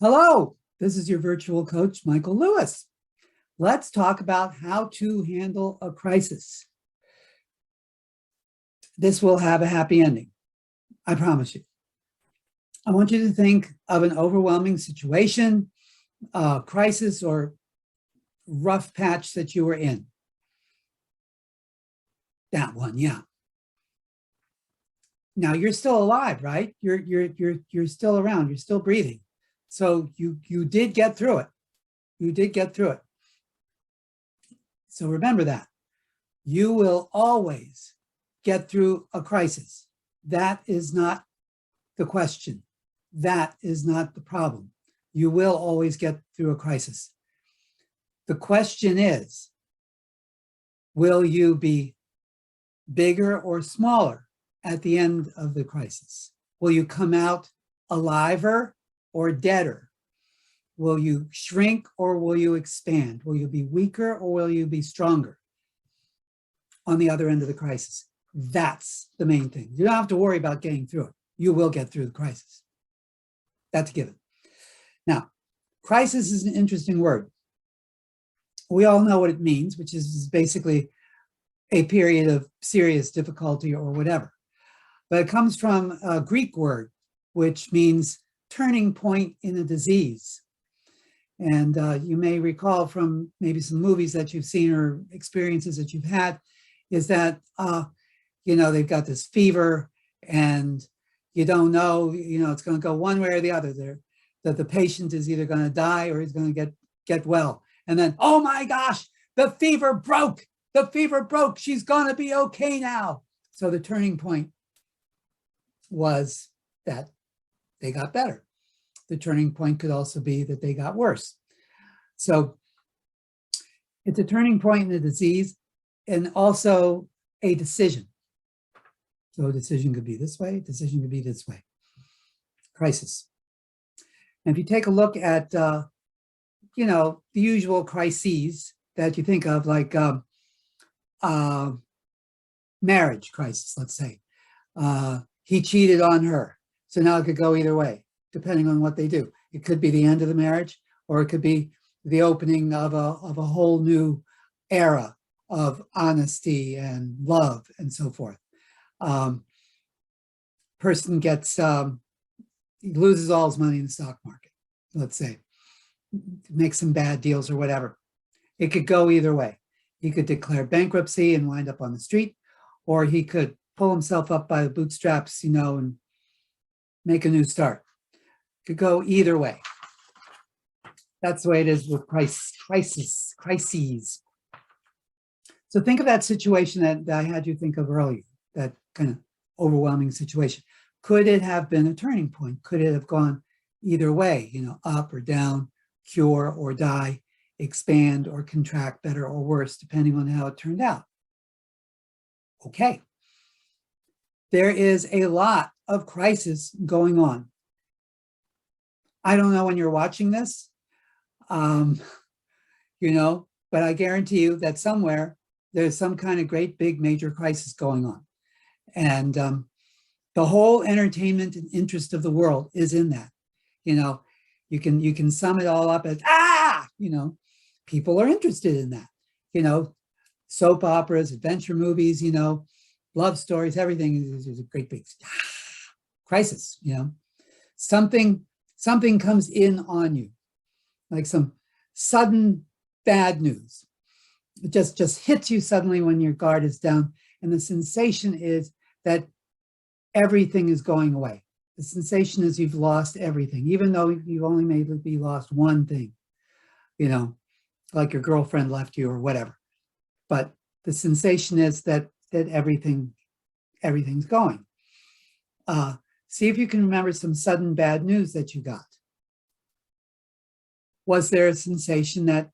Hello, this is your virtual coach, Michael Lewis. Let's talk about how to handle a crisis. This will have a happy ending, I promise you. I want you to think of an overwhelming situation, crisis, or rough patch that you were in. That one, yeah. Now you're still alive, right? You're still around, you're still breathing. So you did get through it. You did get through it. So remember that. You will always get through a crisis. That is not the question. That is not the problem. You will always get through a crisis. The question is, will you be bigger or smaller at the end of the crisis? Will you come out aliver or deader? Will you shrink or will you expand? Will you be weaker or will you be stronger on the other end of the crisis? That's the main thing. You don't have to worry about getting through it. You will get through the crisis. That's a given. Now, crisis is an interesting word. We all know what it means, which is basically a period of serious difficulty or whatever. But it comes from a Greek word, which means turning point in a disease. And you may recall from maybe some movies that you've seen or experiences that you've had, is that, they've got this fever and you don't know, it's going to go one way or the other there, that the patient is either going to die or he's going to get well. And then, oh my gosh, the fever broke. The fever broke. She's going to be okay now. So the turning point was that they got better. The turning point could also be that they got worse. So it's a turning point in the disease and also a decision. So a decision could be this way, a decision could be this way. Crisis. And if you take a look at, the usual crises that you think of, like marriage crisis, let's say. He cheated on her. So now it could go either way, depending on what they do. It could be the end of the marriage, or it could be the opening of a whole new era of honesty and love and so forth. Person gets, he loses all his money in the stock market, let's say, makes some bad deals or whatever. It could go either way. He could declare bankruptcy and wind up on the street, or he could pull himself up by the bootstraps, and make a new start. Could go either way. That's the way it is with crises. So think of that situation that I had you think of earlier, that kind of overwhelming situation. Could it have been a turning point? Could it have gone either way, up or down, cure or die, expand or contract, better or worse, depending on how it turned out? Okay. There is a lot of crisis going on. I don't know when you're watching this, but I guarantee you that somewhere there's some kind of great big major crisis going on. And the whole entertainment and interest of the world is in that. You can sum it all up as, people are interested in that. Soap operas, adventure movies, love stories, everything is a great big crisis. Something comes in on you, like some sudden bad news. It just hits you suddenly when your guard is down, and the sensation is that everything is going away. The sensation is you've lost everything, even though you've only maybe lost one thing, like your girlfriend left you or whatever. But the sensation is that everything's going. See if you can remember some sudden bad news that you got. Was there a sensation that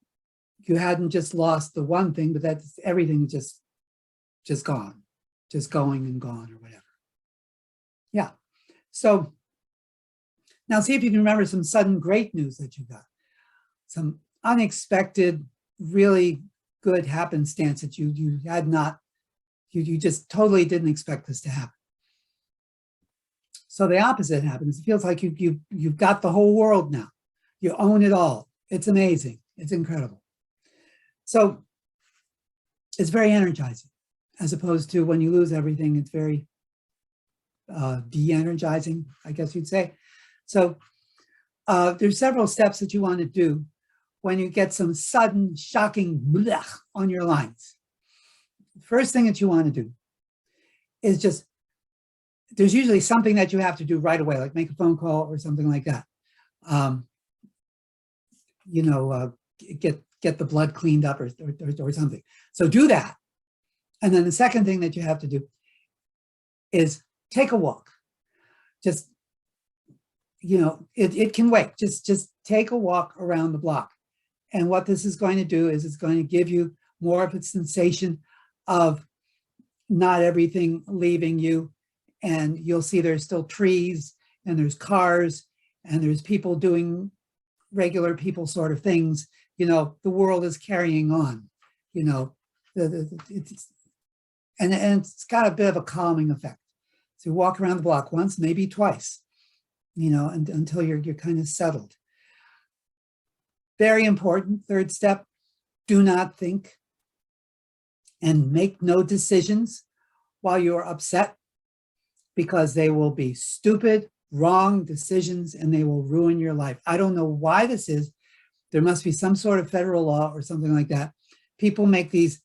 you hadn't just lost the one thing, but that everything just gone, just going and gone or whatever? Yeah. So now see if you can remember some sudden great news that you got. Some unexpected, really good happenstance that you had not, you just totally didn't expect this to happen. So the opposite happens. It feels like you've got the whole world now. You own it all. It's amazing. It's incredible. So it's very energizing, as opposed to when you lose everything, it's very de-energizing, I guess you'd say. So there's several steps that you want to do when you get some sudden, shocking blech on your lines. First thing that you want to do is just, there's usually something that you have to do right away, like make a phone call or something like that. Get the blood cleaned up or something. So do that. And then the second thing that you have to do is take a walk. Just, it can wait. Just take a walk around the block. And what this is going to do is it's going to give you more of a sensation of not everything leaving you. And you'll see there's still trees and there's cars and there's people doing regular people sort of things. The world is carrying on, and it's got a bit of a calming effect. So walk around the block once, maybe twice, until you're kind of settled. Very important, third step, do not think and make no decisions while you're upset, because they will be stupid, wrong decisions, and they will ruin your life. I don't know why this is. There must be some sort of federal law or something like that. People make these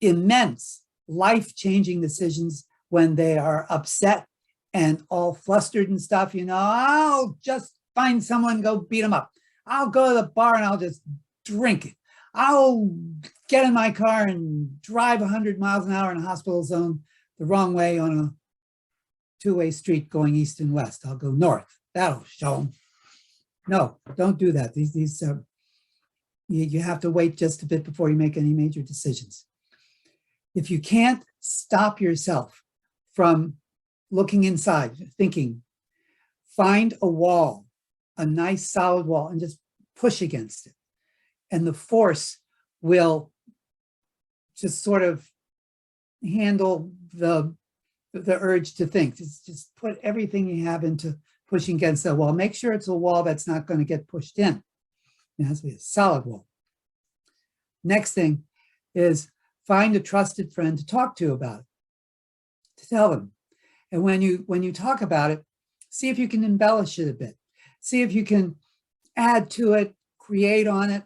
immense, life-changing decisions when they are upset and all flustered and stuff. I'll just find someone, go beat them up. I'll go to the bar and I'll just drink it. I'll get in my car and drive 100 miles an hour in a hospital zone the wrong way on a two-way street going east and west. I'll go north. That'll show them. No, don't do that. You have to wait just a bit before you make any major decisions. If you can't stop yourself from looking inside, thinking, find a wall, a nice solid wall, and just push against it. And the force will just sort of handle the urge to think. Just put everything you have into pushing against that wall. Make sure it's a wall that's not going to get pushed in. It has to be a solid wall. Next thing is find a trusted friend to talk to about it, to tell them. And when you talk about it, see if you can embellish it a bit. See if you can add to it, create on it.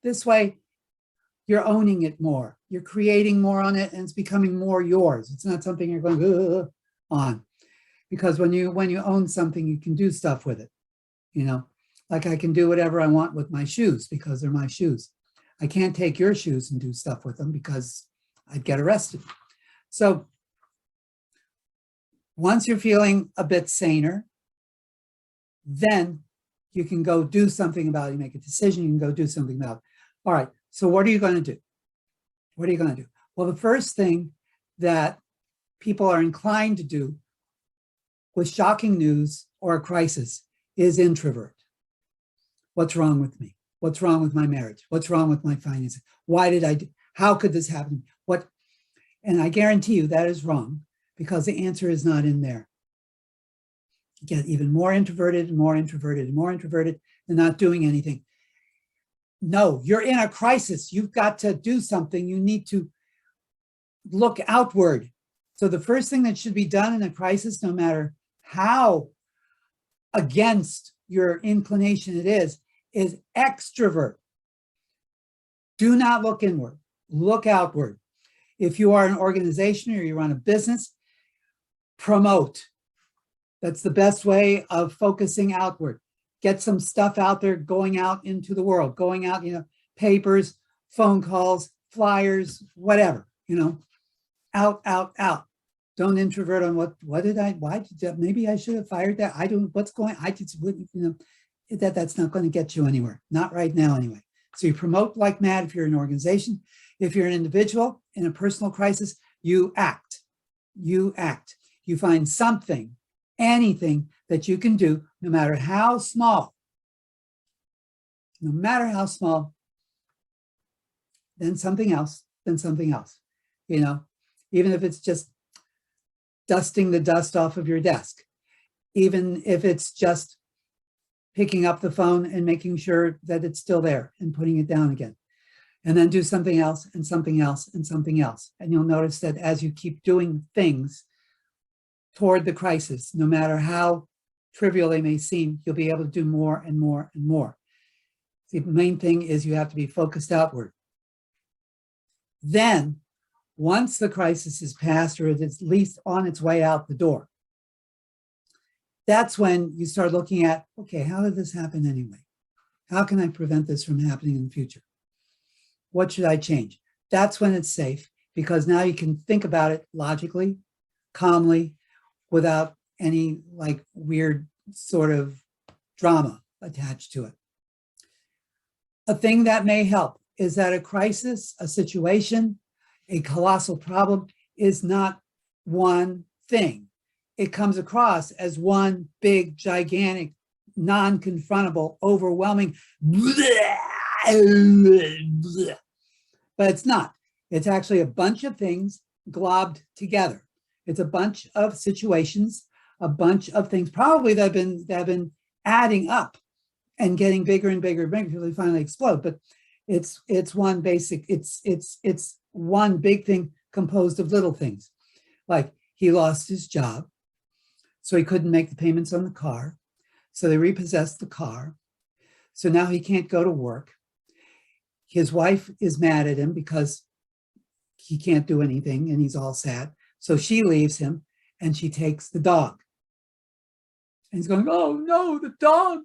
This way, you're owning it more. You're creating more on it, and it's becoming more yours. It's not something you're going on. Because when you own something, you can do stuff with it. Like I can do whatever I want with my shoes because they're my shoes. I can't take your shoes and do stuff with them because I'd get arrested. So once you're feeling a bit saner, then you can go do something about it. You make a decision, you can go do something about it. All right, so what are you going to do? What are you going to do? Well, the first thing that people are inclined to do with shocking news or a crisis is introvert. What's wrong with me? What's wrong with my marriage? What's wrong with my finances? Why did I do? How could this happen? And I guarantee you that is wrong, because the answer is not in there. You get even more introverted and more introverted and more introverted and not doing anything. No, you're in a crisis. You've got to do something. You need to look outward. So the first thing that should be done in a crisis, no matter how against your inclination it is extrovert. Do not look inward, look outward. If you are an organization or you run a business, promote. That's the best way of focusing outward. Get some stuff out there, going out into the world, going out, papers, phone calls, flyers, whatever, out. Don't introvert on maybe I should have fired that. That's not going to get you anywhere. Not right now anyway. So you promote like mad if you're an organization. If you're an individual in a personal crisis, you act. You find something, anything that you can do, no matter how small, then something else, even if it's just dusting the dust off of your desk, even if it's just picking up the phone and making sure that it's still there and putting it down again. And then do something else and something else and something else. And you'll notice that as you keep doing things toward the crisis, no matter how trivial they may seem, you'll be able to do more and more and more. The main thing is you have to be focused outward. Then, once the crisis is past, or it's at least on its way out the door, that's when you start looking at, okay, how did this happen anyway? How can I prevent this from happening in the future? What should I change? That's when it's safe, because now you can think about it logically, calmly, without any like weird sort of drama attached to it. A thing that may help is that a crisis, a situation, a colossal problem is not one thing. It comes across as one big, gigantic, non-confrontable, overwhelming, but it's not. It's actually a bunch of things globbed together. It's a bunch of situations, a bunch of things probably that have been adding up and getting bigger and bigger and bigger until they finally explode. But it's one basic, it's one big thing composed of little things. Like he lost his job, so he couldn't make the payments on the car. So they repossessed the car. So now he can't go to work. His wife is mad at him because he can't do anything and he's all sad. So she leaves him and she takes the dog. And he's going, oh no, the dog.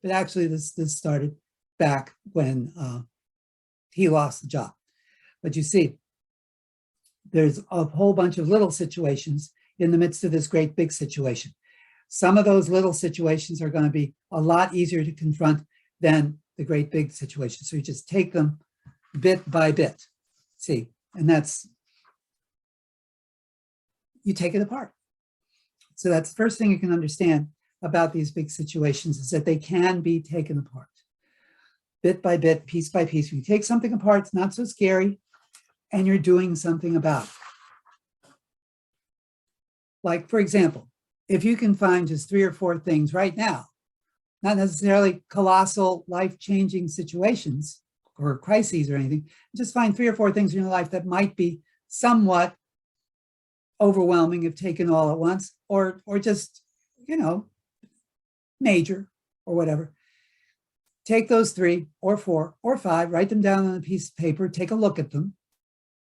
But actually this started back when he lost the job. But you see, there's a whole bunch of little situations in the midst of this great big situation. Some of those little situations are going to be a lot easier to confront than the great big situation. So you just take them bit by bit. See, and that's, you take it apart. So that's the first thing you can understand about these big situations, is that they can be taken apart. Bit by bit, piece by piece. When you take something apart, it's not so scary, and you're doing something about it. Like, for example, if you can find just 3 or 4 things right now, not necessarily colossal life-changing situations or crises or anything, just find 3 or 4 things in your life that might be somewhat overwhelming if taken all at once, or just, you know, major or whatever. Take those 3 or 4 or 5, write them down on a piece of paper, take a look at them,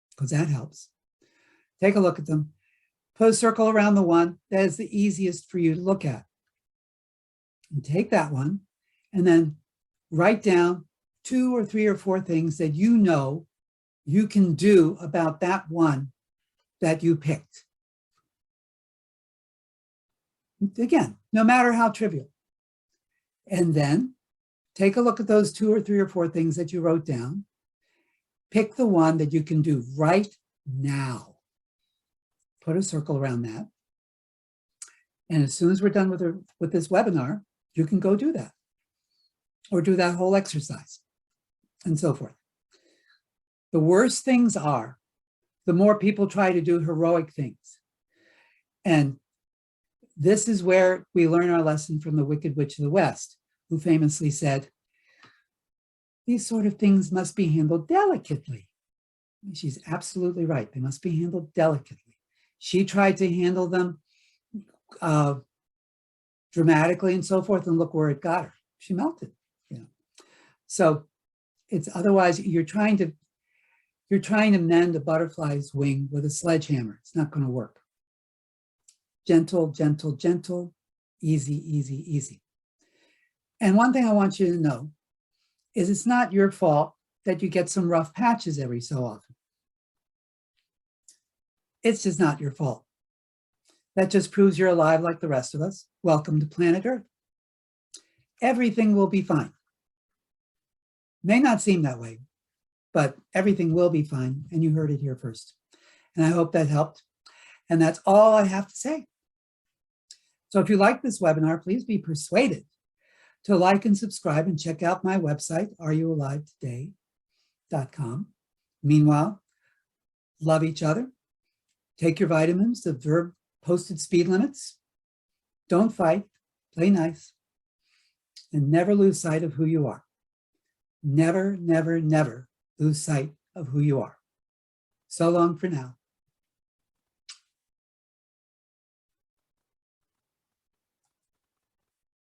because that helps. Take a look at them, put a circle around the one that is the easiest for you to look at. And take that one and then write down 2 or 3 or 4 things that you know you can do about that one that you picked. Again, no matter how trivial. And then take a look at those 2 or 3 or 4 things that you wrote down. Pick the one that you can do right now. Put a circle around that. And as soon as we're done with this webinar, you can go do that, or do that whole exercise, and so forth. The worse things are, the more people try to do heroic things. And this is where we learn our lesson from the Wicked Witch of the West, who famously said, these sort of things must be handled delicately. She's absolutely right. They must be handled delicately. She tried to handle them dramatically and so forth, and look where it got her. She melted. You know. So it's otherwise you're trying to mend a butterfly's wing with a sledgehammer. It's not going to work. Gentle, gentle, gentle, easy, easy, easy. And one thing I want you to know is it's not your fault that you get some rough patches every so often. It's just not your fault. That just proves you're alive like the rest of us. Welcome to planet Earth. Everything will be fine. May not seem that way, but everything will be fine, and you heard it here first. And I hope that helped. And that's all I have to say. So if you like this webinar, please be persuaded to like and subscribe and check out my website, areyoualivetoday.com. Meanwhile, love each other, take your vitamins, observe posted speed limits, don't fight, play nice, and never lose sight of who you are. Never, never, never lose sight of who you are. So long for now.